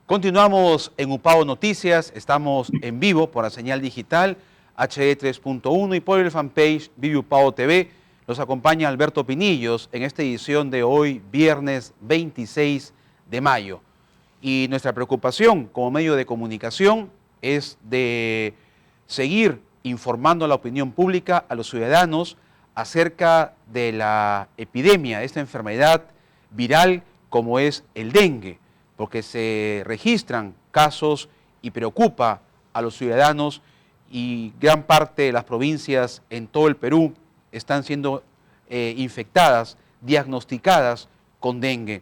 Continuamos en Upao Noticias, estamos en vivo por la señal digital HD 3.1 y por el fanpage Vive Upao TV. Nos acompaña Alberto Pinillos en esta edición de hoy, viernes 26 de mayo. Y nuestra preocupación como medio de comunicación es de seguir informando a la opinión pública, a los ciudadanos, acerca de la epidemia de esta enfermedad viral como es el dengue, porque se registran casos y preocupa a los ciudadanos y gran parte de las provincias en todo el Perú están siendo infectadas, diagnosticadas con dengue.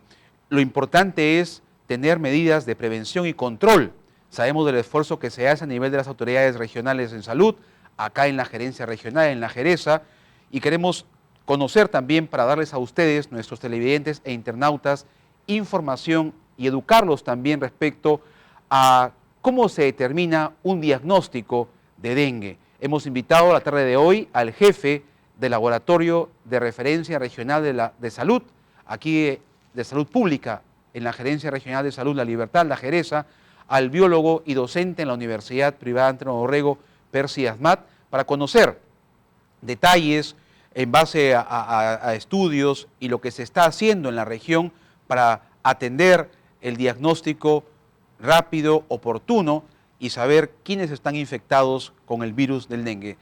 Lo importante es tener medidas de prevención y control. Sabemos del esfuerzo que se hace a nivel de las autoridades regionales en salud, acá en la gerencia regional, en la Geresa, y queremos conocer también para darles a ustedes, nuestros televidentes e internautas, información y educarlos también respecto a cómo se determina un diagnóstico de dengue. Hemos invitado a la tarde de hoy al jefe del Laboratorio de Referencia Regional de Salud, aquí de Salud Pública, en la Gerencia Regional de Salud La Libertad, la Geresa, al biólogo y docente en la Universidad Privada Antonio Dorrego, Percy Asmat, para conocer detalles en base a estudios y lo que se está haciendo en la región para atender el diagnóstico rápido, oportuno y saber quiénes están infectados con el virus del dengue.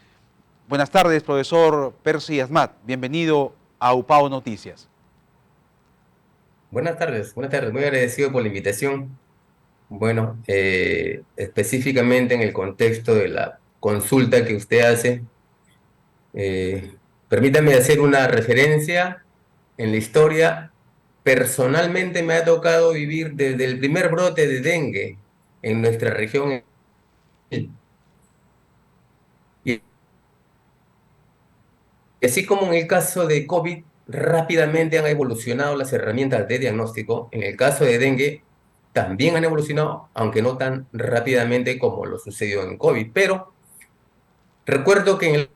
Buenas tardes, profesor Percy Asmat. Bienvenido a Upao Noticias. Buenas tardes, muy agradecido por la invitación. Bueno, específicamente en el contexto de la consulta que usted hace, eh, permítame hacer una referencia en la historia. Personalmente me ha tocado vivir desde el primer brote de dengue en nuestra región. Y así como en el caso de COVID, rápidamente han evolucionado las herramientas de diagnóstico. En el caso de dengue, también han evolucionado, aunque no tan rápidamente como lo sucedió en COVID. Pero recuerdo que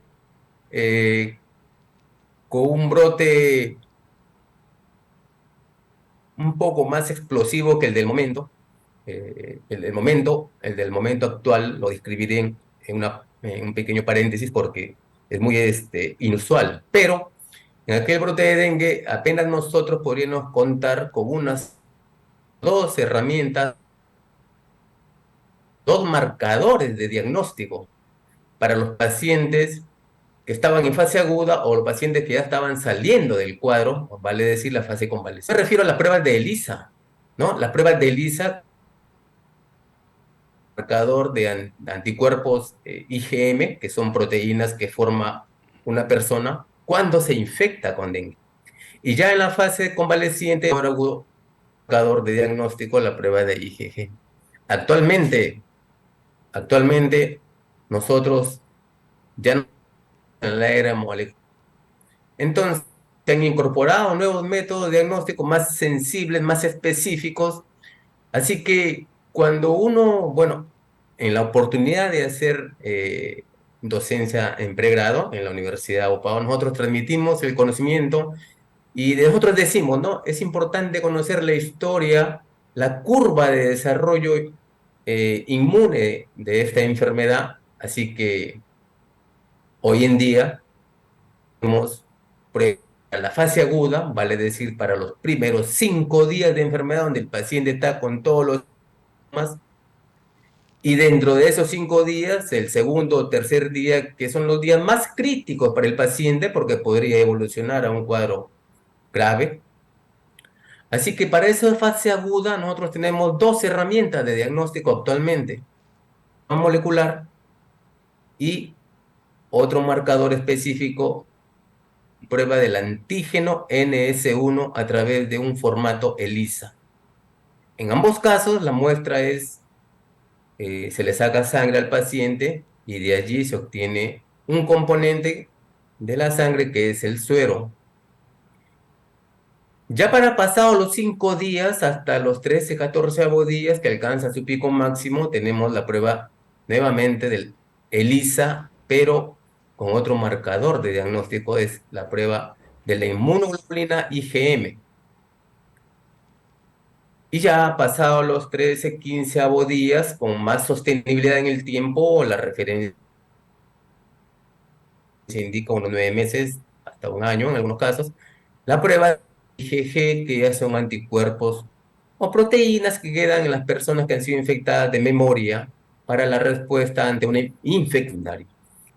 con un brote un poco más explosivo que el del momento, el del momento actual lo describiré en un pequeño paréntesis porque es muy inusual. Pero en aquel brote de dengue, apenas nosotros podríamos contar con unas dos herramientas, dos marcadores de diagnóstico para los pacientes que estaban en fase aguda o los pacientes que ya estaban saliendo del cuadro, vale decir la fase convaleciente. Me refiero a las pruebas de ELISA, ¿no? Las pruebas de ELISA, marcador de anticuerpos IgM, que son proteínas que forma una persona cuando se infecta con dengue. Y ya en la fase convaleciente, ahora marcador de diagnóstico, la prueba de IgG. Actualmente, actualmente nosotros ya no en la era molecular. Entonces, se han incorporado nuevos métodos de diagnóstico más sensibles, más específicos. Así que cuando uno, bueno, en la oportunidad de hacer docencia en pregrado en la Universidad UPAO, nosotros transmitimos el conocimiento y nosotros decimos, ¿no? Es importante conocer la historia, la curva de desarrollo inmune de esta enfermedad. Así que hoy en día tenemos pruebas para la fase aguda, vale decir, para los primeros 5 días de enfermedad, donde el paciente está con todos los síntomas, y dentro de esos 5 días, el segundo o tercer día, que son los días más críticos para el paciente, porque podría evolucionar a un cuadro grave. Así que para esa fase aguda, nosotros tenemos dos herramientas de diagnóstico actualmente: una molecular y otro marcador específico, prueba del antígeno NS1 a través de un formato ELISA. En ambos casos, la muestra se le saca sangre al paciente y de allí se obtiene un componente de la sangre que es el suero. Ya para pasados los 5 días, hasta los 13, 14 días que alcanza su pico máximo, tenemos la prueba nuevamente del ELISA, pero con otro marcador de diagnóstico, es la prueba de la inmunoglobulina IgM. Y ya pasado los 13, 15 días, con más sostenibilidad en el tiempo, la referencia indica unos 9 meses hasta un año en algunos casos, la prueba de IgG, que ya son anticuerpos o proteínas que quedan en las personas que han sido infectadas de memoria para la respuesta ante una infección. De-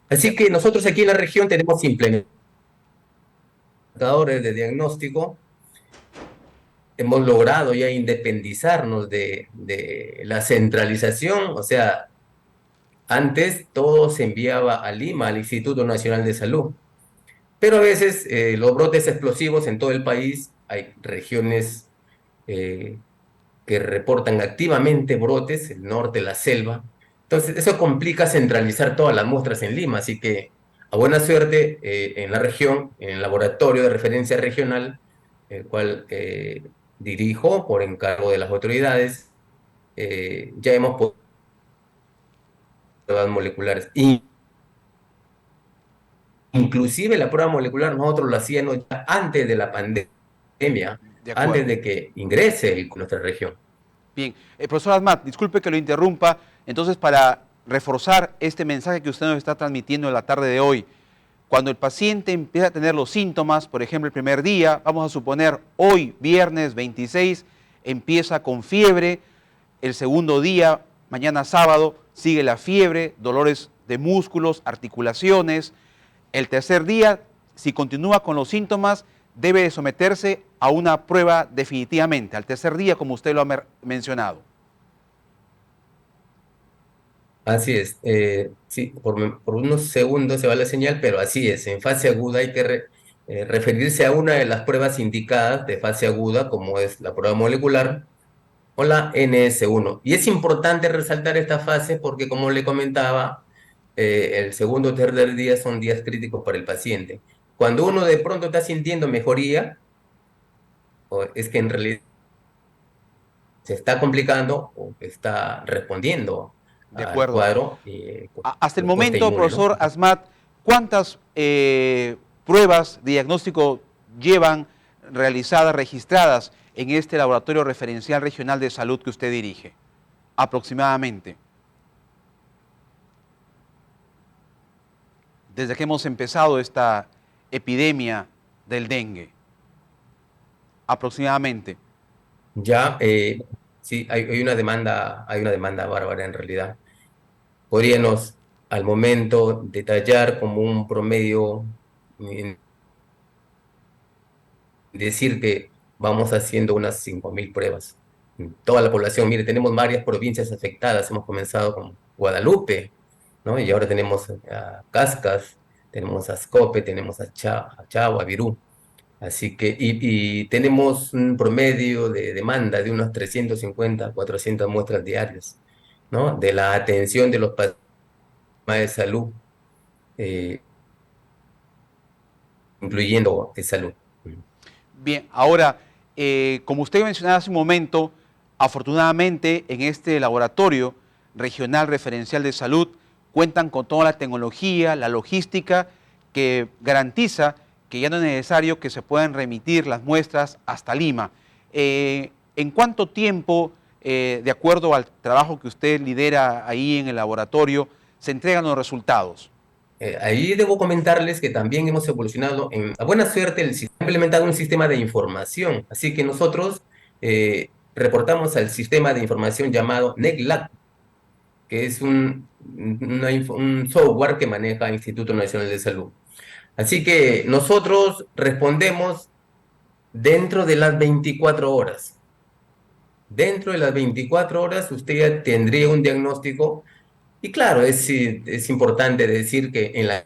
Así que nosotros aquí en la región tenemos implementadores de diagnóstico. Hemos logrado ya independizarnos de la centralización, o sea, antes todo se enviaba a Lima, al Instituto Nacional de Salud, pero a veces los brotes explosivos en todo el país, hay regiones eh, que reportan activamente brotes, el norte, la selva, entonces eso complica centralizar todas las muestras en Lima, así que a buena suerte en la región, en el laboratorio de referencia regional, el cual dirijo por encargo de las autoridades, ya hemos podido pruebas moleculares. Inclusive la prueba molecular nosotros la hacíamos ya antes de la pandemia, de antes acuerdo. de que ingrese nuestra región. Bien, profesor Asmat, disculpe que lo interrumpa. Entonces, para reforzar este mensaje que usted nos está transmitiendo en la tarde de hoy, cuando el paciente empieza a tener los síntomas, por ejemplo, el primer día, vamos a suponer hoy, viernes 26, empieza con fiebre, el segundo día, mañana sábado, sigue la fiebre, dolores de músculos, articulaciones. El tercer día, si continúa con los síntomas, debe someterse a una prueba definitivamente, al tercer día, como usted lo ha mencionado. Así es, sí, por unos segundos se va la señal, pero así es, en fase aguda hay que referirse a una de las pruebas indicadas de fase aguda, como es la prueba molecular o la NS1. Y es importante resaltar esta fase porque, como le comentaba, el segundo o tercer día son días críticos para el paciente. Cuando uno de pronto está sintiendo mejoría, o es que en realidad se está complicando o está respondiendo De al acuerdo. cuadro Hasta el respuesta momento, inmune, ¿no? profesor Asmat, ¿cuántas pruebas de diagnóstico llevan realizadas, registradas en este laboratorio referencial regional de salud que usted dirige? Aproximadamente. Desde que hemos empezado esta epidemia del dengue. Aproximadamente. Ya, sí, hay una demanda bárbara en realidad. Podríamos al momento detallar como un promedio, mm, decir que vamos haciendo unas 5.000 pruebas. Toda la población, mire, tenemos varias provincias afectadas. Hemos comenzado con Guadalupe, ¿no? Y ahora tenemos a Cascas, tenemos a Ascope, tenemos a Chao, a Virú. Así que, y tenemos un promedio de demanda de unas 350, 400 muestras diarias, ¿no? De la atención de los pacientes de salud, eh, incluyendo de salud. Bien, ahora, como usted mencionaba hace un momento, afortunadamente en este laboratorio regional referencial de salud cuentan con toda la tecnología, la logística que garantiza que ya no es necesario que se puedan remitir las muestras hasta Lima. ¿En cuánto tiempo, de acuerdo al trabajo que usted lidera ahí en el laboratorio, se entregan los resultados? Ahí debo comentarles que también hemos evolucionado a buena suerte, ha implementado un sistema de información, así que nosotros reportamos al sistema de información llamado NECLAC, que es un software que maneja el Instituto Nacional de Salud. Así que nosotros respondemos dentro de las 24 horas. Dentro de las 24 horas usted ya tendría un diagnóstico y claro, es importante decir que en la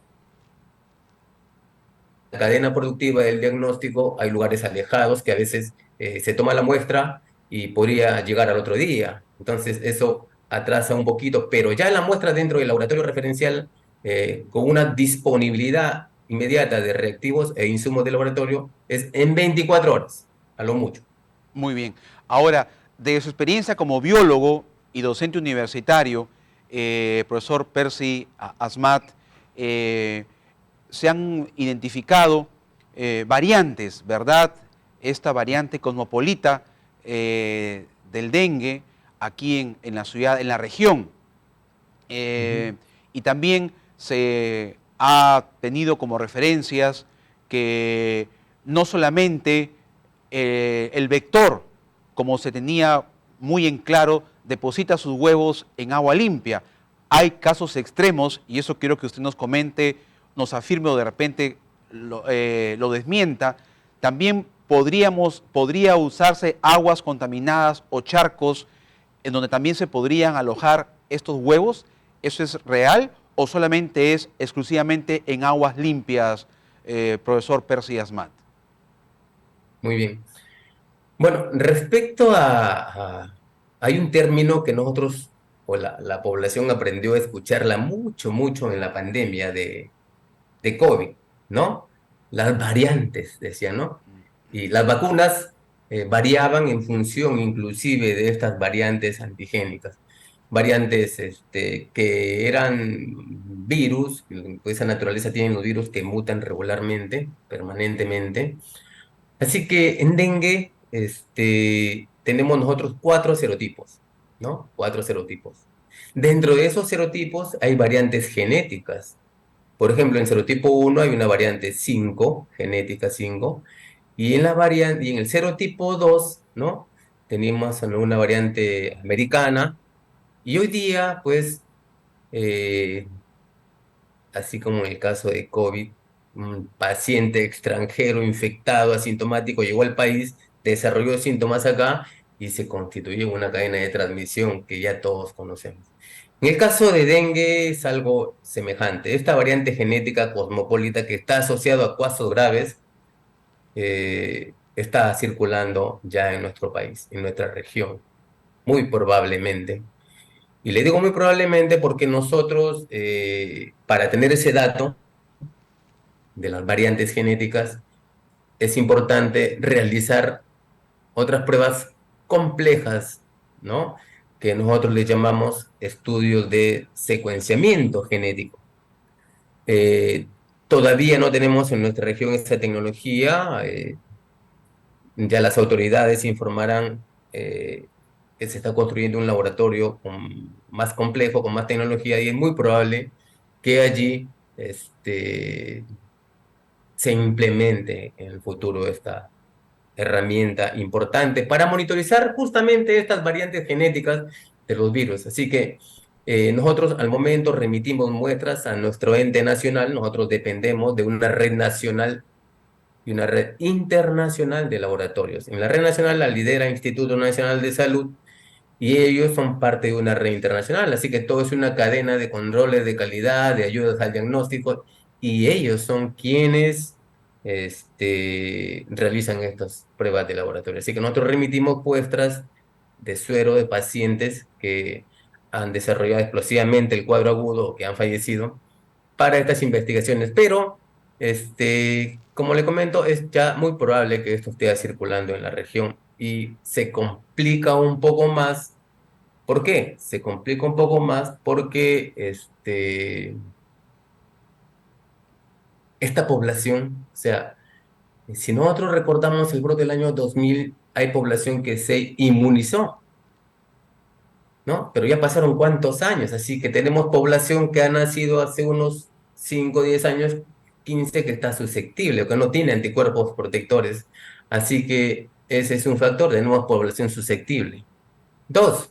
cadena productiva del diagnóstico hay lugares alejados que a veces se toma la muestra y podría llegar al otro día. Entonces eso atrasa un poquito, pero ya la muestra dentro del laboratorio referencial con una disponibilidad inmediata de reactivos e insumos de laboratorio es en 24 horas, a lo mucho. Muy bien. Ahora, de su experiencia como biólogo y docente universitario, profesor Percy Asmat, se han identificado variantes, ¿verdad? Esta variante cosmopolita del dengue aquí en la ciudad, en la región. Ujú. Y también se ha tenido como referencias que no solamente el vector, como se tenía muy en claro, deposita sus huevos en agua limpia. Hay casos extremos, y eso quiero que usted nos comente, nos afirme o de repente lo desmienta. También podría usarse aguas contaminadas o charcos en donde también se podrían alojar estos huevos. ¿Eso es real o solamente es exclusivamente en aguas limpias, profesor Percy Asmat? Muy bien. Bueno, respecto hay un término que nosotros, o la población aprendió a escucharla mucho, mucho en la pandemia de COVID, ¿no? Las variantes, decían, ¿no? Y las vacunas variaban en función inclusive de estas variantes antigénicas. Variantes que eran virus, esa naturaleza tienen los virus que mutan regularmente, permanentemente. Así que en dengue tenemos nosotros cuatro serotipos, ¿no? Cuatro serotipos. Dentro de esos serotipos hay variantes genéticas. Por ejemplo, en serotipo 1 hay una variante 5 genética 5 y y en el serotipo 2, ¿no? Tenemos una variante americana, y hoy día, pues, eh, así como en el caso de COVID, un paciente extranjero infectado, asintomático, llegó al país, desarrolló síntomas acá y se constituye en una cadena de transmisión que ya todos conocemos. En el caso de dengue es algo semejante. Esta variante genética cosmopolita que está asociada a casos graves está circulando ya en nuestro país, en nuestra región, muy probablemente. Y le digo muy probablemente porque nosotros, para tener ese dato de las variantes genéticas, es importante realizar otras pruebas complejas, ¿no? Que nosotros le llamamos estudios de secuenciamiento genético. Eh, Todavía no tenemos en nuestra región esa tecnología. Ya las autoridades informarán que se está construyendo un laboratorio más complejo, con más tecnología, y es muy probable que allí se implemente en el futuro esta herramienta importante para monitorizar justamente estas variantes genéticas de los virus. Así que nosotros al momento remitimos muestras a nuestro ente nacional. Nosotros dependemos de una red nacional y una red internacional de laboratorios. En la red nacional la lidera Instituto Nacional de Salud y ellos son parte de una red internacional, así que todo es una cadena de controles de calidad, de ayudas al diagnóstico, y ellos son quienes realizan estas pruebas de laboratorio. Así que nosotros remitimos muestras de suero de pacientes que han desarrollado explosivamente el cuadro agudo o que han fallecido para estas investigaciones, pero como le comento, es ya muy probable que esto esté circulando en la región y se complica un poco más. ¿Por qué? Se complica un poco más porque esta población, o sea, si nosotros recordamos el brote del año 2000, hay población que se inmunizó, ¿no? Pero ya pasaron cuántos años, así que tenemos población que ha nacido hace unos 5, 10 años, 15, que está susceptible o que no tiene anticuerpos protectores. Así que ese es un factor, tenemos población susceptible. Dos,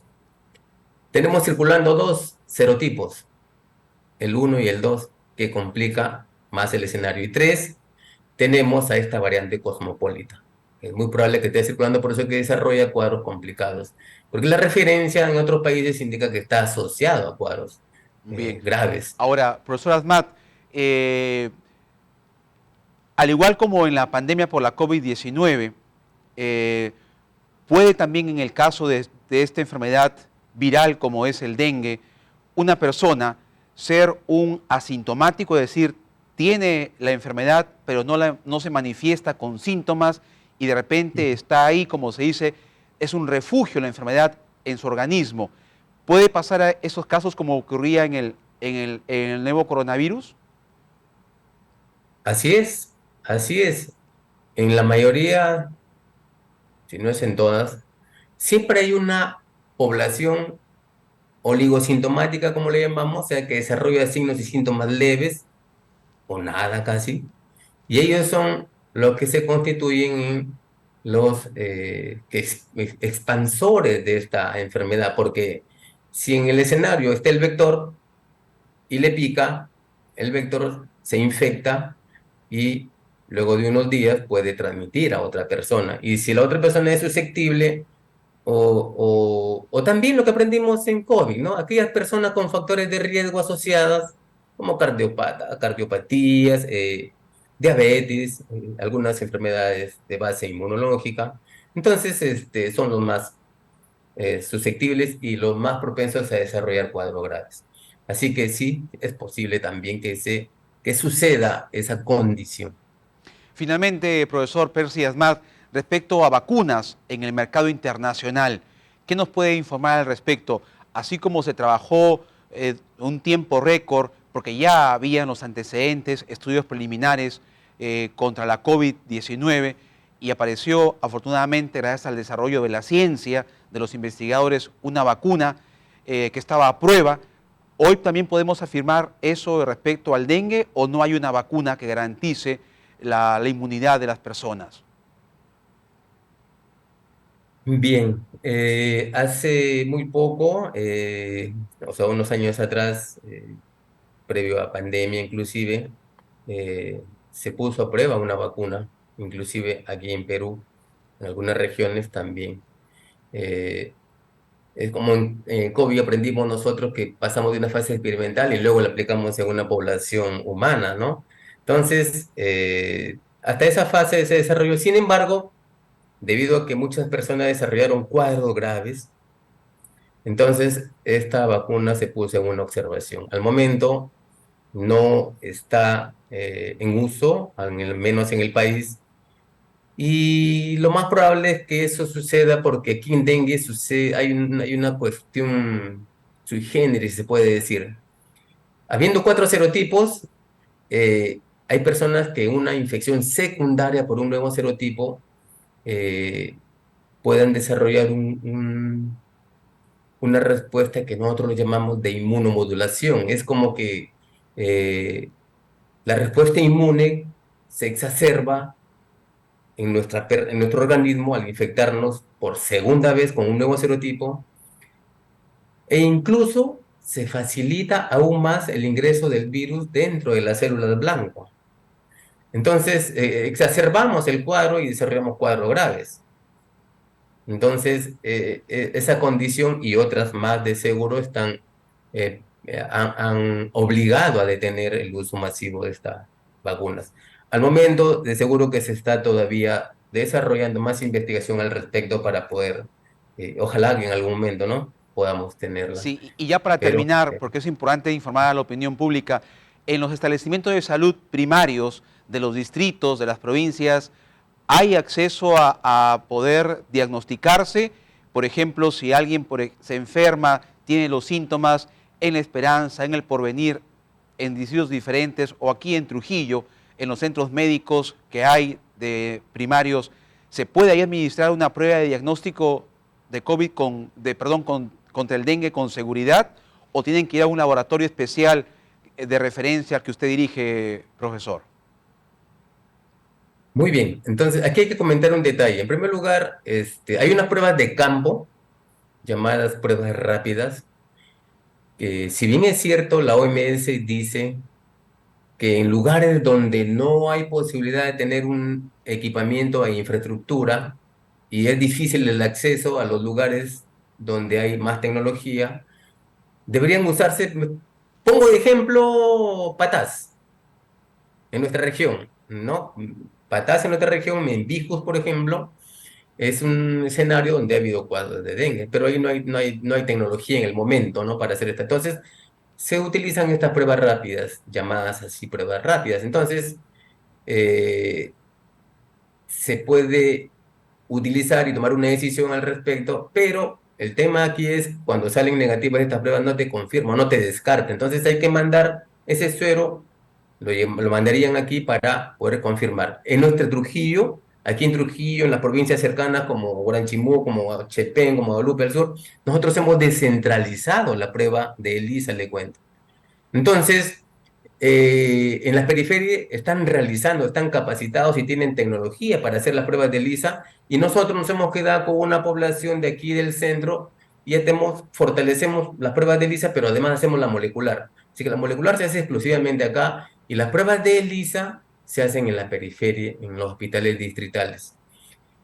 tenemos circulando dos serotipos, el uno y el 2, que complica más el escenario. Y tres, tenemos a esta variante cosmopolita. Es muy probable que esté circulando, por eso que desarrolla cuadros complicados. Porque la referencia en otros países indica que está asociado a cuadros Bien. graves. Ahora, profesor Asmat, al igual como en la pandemia por la COVID-19, eh, puede también en el caso de esta enfermedad viral como es el dengue, una persona ser un asintomático, es decir, tiene la enfermedad pero no se manifiesta con síntomas y de repente está ahí, como se dice, es un refugio la enfermedad en su organismo. ¿Puede pasar a esos casos como ocurría en el nuevo coronavirus? Así es, así es. En la mayoría, si no es en todas, siempre hay una población oligosintomática, como le llamamos, o sea, que desarrolla signos y síntomas leves o nada casi, y ellos son los que se constituyen en los expansores de esta enfermedad, porque si en el escenario está el vector y le pica, el vector se infecta y luego de unos días puede transmitir a otra persona. Y si la otra persona es susceptible, o también lo que aprendimos en COVID, ¿no? Aquellas personas con factores de riesgo asociadas, como cardiopatías, diabetes, algunas enfermedades de base inmunológica. Entonces, son los más susceptibles y los más propensos a desarrollar cuadros graves. Así que sí, es posible también que suceda esa condición. Finalmente, profesor Percy Asmat, respecto a vacunas en el mercado internacional, ¿qué nos puede informar al respecto? Así como se trabajó un tiempo récord, porque ya habían los antecedentes, estudios preliminares contra la COVID-19 y apareció, afortunadamente, gracias al desarrollo de la ciencia, de los investigadores, una vacuna que estaba a prueba. ¿Hoy también podemos afirmar eso respecto al dengue o no hay una vacuna que garantice la inmunidad de las personas? Bien, hace muy poco, o sea, unos años atrás, previo a pandemia inclusive, se puso a prueba una vacuna, inclusive aquí en Perú, en algunas regiones también. Eh, es como en COVID aprendimos nosotros que pasamos de una fase experimental y luego la aplicamos en una población humana, ¿no? Entonces, hasta esa fase se desarrolló. Sin embargo, debido a que muchas personas desarrollaron cuadros graves, entonces esta vacuna se puso en una observación. Al momento no está en uso, al menos en el país, y lo más probable es que eso suceda porque aquí en dengue sucede, hay una cuestión sui generis, se puede decir. Habiendo cuatro serotipos, hay personas que una infección secundaria por un nuevo serotipo eh, puedan desarrollar una respuesta que nosotros lo llamamos de inmunomodulación. Es como que eh, la respuesta inmune se exacerba en nuestro organismo al infectarnos por segunda vez con un nuevo serotipo e incluso se facilita aún más el ingreso del virus dentro de las células blanco. Entonces, exacerbamos el cuadro y desarrollamos cuadros graves. Entonces, esa condición y otras más de seguro han obligado a detener el uso masivo de estas vacunas. Al momento, de seguro que se está todavía desarrollando más investigación al respecto para poder, ojalá que en algún momento, ¿no? Podamos tenerla. Sí, y ya para Pero terminar, porque es importante informar a la opinión pública, en los establecimientos de salud primarios de los distritos, de las provincias, ¿hay acceso a poder diagnosticarse? Por ejemplo, si alguien se enferma, tiene los síntomas en La Esperanza, en El Porvenir, en distritos diferentes, o aquí en Trujillo, en los centros médicos que hay de primarios, ¿se puede ahí administrar una prueba de diagnóstico de COVID contra el dengue con seguridad? ¿O tienen que ir a un laboratorio especial de referencia al que usted dirige, profesor? muy bien, entonces aquí hay que comentar un detalle. En primer lugar, hay unas pruebas de campo llamadas pruebas rápidas, que si bien es cierto, la OMS dice que en lugares donde no hay posibilidad de tener un equipamiento e infraestructura y es difícil el acceso a los lugares donde hay más tecnología, deberían usarse, pongo de ejemplo, Patás en nuestra región, ¿no? Patás en nuestra región, Membijos, por ejemplo, es un escenario donde ha habido cuadros de dengue, pero ahí no hay tecnología en el momento, ¿no? Para hacer esto. Entonces, se utilizan estas pruebas rápidas, llamadas así pruebas rápidas. Entonces, eh, se puede utilizar y tomar una decisión al respecto, pero el tema aquí es cuando salen negativas estas pruebas no te confirman, no te descartan. Entonces, hay que mandar ese suero, lo mandarían aquí para poder confirmar. En nuestro Trujillo Aquí en Trujillo, en las provincias cercanas como Oranchimú, como Chepén, como Guadalupe al sur, nosotros hemos descentralizado la prueba de ELISA, le cuento. Entonces, en las periferias están realizando, están capacitados y tienen tecnología para hacer las pruebas de ELISA, y nosotros nos hemos quedado con una población de aquí del centro y ya fortalecemos las pruebas de ELISA, pero además hacemos la molecular. Así que la molecular se hace exclusivamente acá y las pruebas de ELISA se hacen en la periferia, en los hospitales distritales.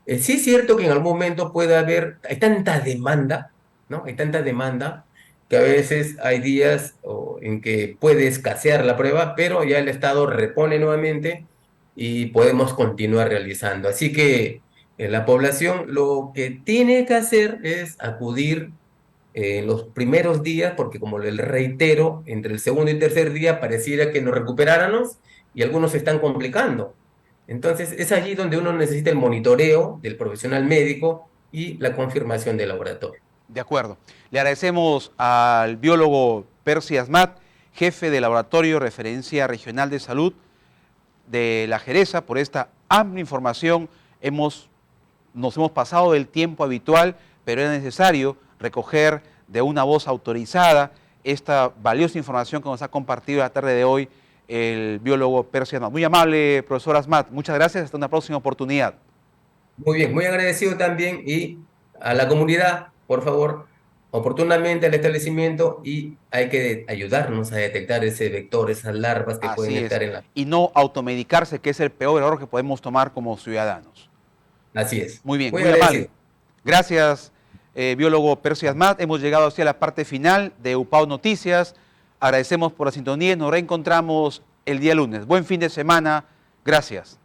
Sí es cierto que en algún momento puede haber, hay tanta demanda, ¿no? Hay tanta demanda que a veces hay días en que puede escasear la prueba, pero ya el Estado repone nuevamente y podemos continuar realizando. Así que la población lo que tiene que hacer es acudir en los primeros días, porque como le reitero, entre el segundo y tercer día pareciera que nos recuperáramos y algunos se están complicando. Entonces, es allí donde uno necesita el monitoreo del profesional médico y la confirmación del laboratorio. De acuerdo. Le agradecemos al biólogo Percy Asmat, jefe del Laboratorio Referencia Regional de Salud de La Jereza, por esta amplia información. Nos hemos pasado del tiempo habitual, pero era necesario recoger de una voz autorizada esta valiosa información que nos ha compartido la tarde de hoy el biólogo Percy Asmat. Muy amable, profesor Asmat. Muchas gracias. Hasta una próxima oportunidad. Muy bien, muy agradecido también y a la comunidad, por favor, oportunamente al establecimiento y hay que ayudarnos a detectar ese vector, esas larvas que pueden Así es. estar en la... Y no automedicarse, que es el peor error que podemos tomar como ciudadanos. Así es. Muy bien, Muy muy amable. agradecido. Gracias, biólogo Percy Asmat. Hemos llegado hacia la parte final de UPAO Noticias. Agradecemos por la sintonía y nos reencontramos el día lunes. Buen fin de semana. Gracias.